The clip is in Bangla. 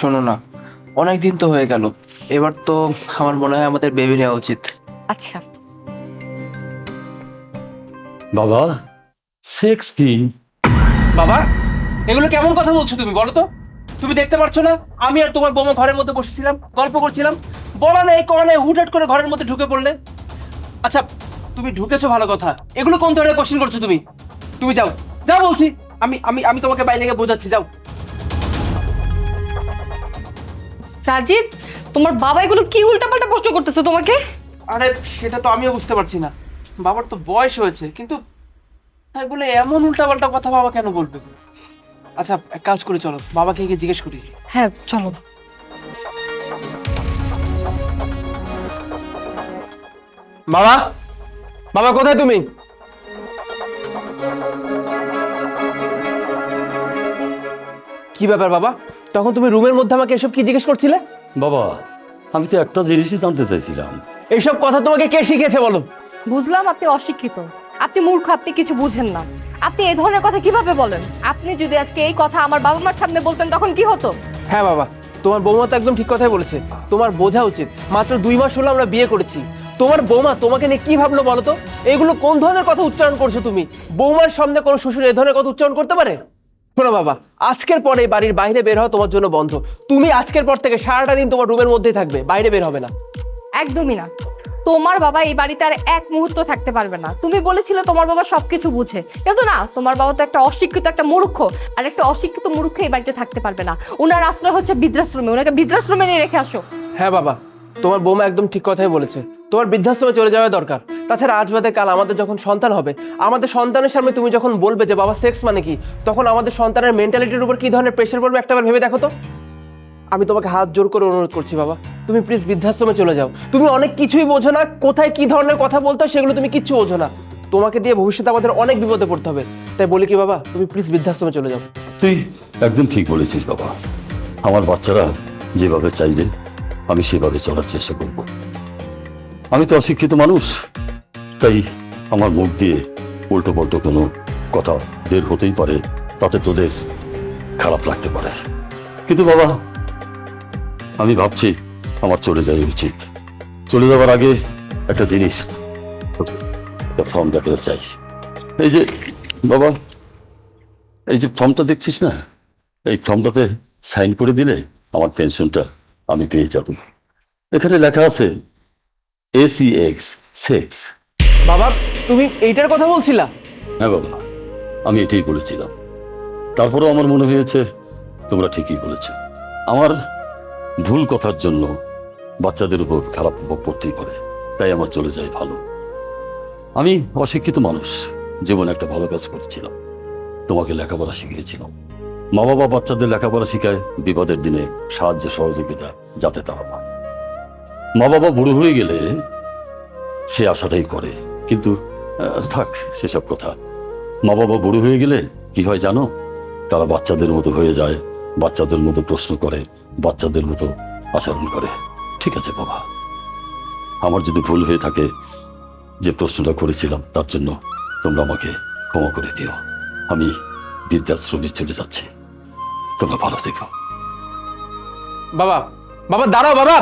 শোনো না, অনেক দিন তো হয়ে গেল। এবার তো আমার মনে হয় আমাদের বেবি নেওয়া উচিত। আচ্ছা, বাবা, সেক্স কি? বাবা, এগুলো কেমন কথা বলছো তুমি? বলো তো। তুমি দেখতে পারছো না আমি আর তোমার বৌমা ঘরের মধ্যে বসেছিলাম, গল্প করছিলাম, বলা নেই কওয়া নেই হুটহাট করে ঘরের মধ্যে ঢুকে পড়লে। আচ্ছা, তুমি ঢুকেছো ভালো কথা, এগুলো কোন ধরনের কোশ্চেন করছো তুমি? তুমি যাও, যাও বলছি। আমি আমি আমি তোমাকে বাইরে গিয়ে বোঝাচ্ছি, যাও। সাজিদ, তোমার বাবা এগুলো কি উল্টাপাল্টা প্রশ্ন করতেছে তোমাকে? আরে সেটা তো আমিও বুঝতে পারছি না। বাবার তো বয়স হয়েছে, কিন্তু তাই বলে এমন উল্টাপাল্টা কথা বাবা কেন বলবে? আচ্ছা, এক কাজ করে চলো, বাবাকে গিয়ে জিজ্ঞেস করি। হ্যাঁ, চলো। বাবা, বাবা কোথায় তুমি? কি ব্যাপার বাবা, তখন তুমি রুমের মধ্যে আমাকে এসব কি জিজ্ঞেস করছিলে? বাবা, আমি তো একটা জিনিসই জানতে চাইছিলাম। এইসব কথা তোমাকে কে শিখিয়েছে বলো? বুঝলাম আপনি অশিক্ষিত, আপনি মূর্খ, আপনি কিছু বুঝেন না। আপনি এই ধরনের কথা কিভাবে বলেন? আপনি যদি আজকে এই কথা আমার বাবা মার সামনে বলতেন তখন কি হতো? হ্যাঁ বাবা, তোমার বৌমা তো একদম ঠিক কথাই বলেছে। তোমার বোঝা উচিত, মাত্র 2 মাস হলো আমরা বিয়ে করেছি। তোমার বৌমা তোমাকে নিয়ে কি ভাবলো বলো তো? এগুলো কোন ধরনের কথা উচ্চারণ করছো তুমি? বৌমার সামনে কোনো শ্বশুর এই ধরনের কথা উচ্চারণ করতে পারে? শোনো বাবা, আজকের পরে বাড়ির বাইরে বের হওয়া তোমার জন্য বন্ধ। তুমি আজকের পর থেকে সারাটা দিন তোমার রুমের মধ্যেই থাকবে, বাইরে বের হবে না। একদমই না। তোমার বাবা এই বাড়িতে আর এক মুহূর্ত থাকতে পারবে না। তুমি বলেছিলে তোমার বাবা সবকিছু বুঝে, কিন্তু না, তোমার বাবা তো একটা অশিক্ষিত, একটা মূর্খ। আর একটা অশিক্ষিত মূর্খ এই বাড়িতে থাকতে পারবে না। ওনার আশ্রয় হচ্ছে বৃদ্ধাশ্রমে, ওনাকে বৃদ্ধাশ্রমে নিয়ে রেখে আসো। হ্যাঁ বাবা, তোমার বৌমা একদম ঠিক কথাই বলেছে। তোমার বৃদ্ধাশ্রমে চলে যাওয়া দরকার। তাছাড়া আজ বাদে কাল আমাদের যখন সন্তান হবে, আমাদের সন্তানের সামনে তুমি যখন বলবে যে বাবা সেক্স মানে কি, তখন আমাদের সন্তানের মেন্টালিটির উপর কি ধরনের প্রেশার পড়বে একটাবার ভেবে দেখো তো। আমি তোমাকে হাত জোর করে অনুরোধ করছি বাবা, তুমি প্লিজ বৃদ্ধাশ্রমে চলে যাও। তুমি অনেক কিছুই বোঝো না, কোথায় কি ধরনের কথা বলতে হয় সেগুলো তুমি কিচ্ছু বোঝো না। তোমাকে দিয়ে ভবিষ্যতে আমাদের অনেক বিপদে পড়তে হবে। তাই বলি কি বাবা, তুমি প্লিজ বৃদ্ধাশ্রমে চলে যাও। তুই একদম ঠিক বলেছিস বাবা। আমার বাচ্চারা যেভাবে চাইবে আমি সেভাবে চলার চেষ্টা করব। আমি তো অশিক্ষিত মানুষ, তাই আমার মুখ দিয়ে উল্টো পাল্টো কোনো কথা বের হতেই পারে, তাতে তোদের খারাপ লাগতে পারে। কিন্তু বাবা, আমি ভাবছি আমার চলে যাওয়া উচিত। চলে যাওয়ার আগে একটা জিনিস, একটা ফর্ম দেখাতে চাই। এই যে বাবা, এই যে ফর্মটা দেখছিস না, এই ফর্মটাতে সাইন করে দিলে আমার পেনশনটা আমি পেয়ে যাব। এখানে লেখা আছে ACX, সেক্স। বাবা, তুমি এইটার কথা বলছিলা? হ্যাঁ বাবা, আমি এটাই বলেছিলাম। তারপরেও আমার মনে হয়েছে তোমরা ঠিকই বলেছ। আমার ভুল কথার জন্য বাচ্চাদের উপর খারাপ প্রভাব পড়তেই পারে, তাই আমার চলে যায় ভালো। আমি অশিক্ষিত মানুষ, জীবনে একটা ভালো কাজ করেছিলাম, তোমাকে লেখাপড়া শিখিয়েছিলাম। মা বাবা বাচ্চাদের লেখাপড়া শিখায় বিপদের দিনে সাহায্য সহযোগিতা যাতে তারা পায়। মা বাবা বুড়ো হয়ে গেলে সে আশাটাই করে, কিন্তু থাক সেসব কথা। মা বাবা বুড়ো হয়ে গেলে কি হয় জানো? তারা বাচ্চাদের মতো হয়ে যায়, বাচ্চাদের মতো প্রশ্ন করে, বাচ্চাদের মতো আচরণ করে। ঠিক আছে বাবা, আমার যদি ভুল হয়ে থাকে, যে প্রশ্নটা করেছিলাম তার জন্য তোমরা আমাকে ক্ষমা করে দিও। আমি বৃদ্ধাশ্রমে চলে যাচ্ছি, তোমরা ভালো থেকো। বাবা, বাবা দাঁড়াও বাবা।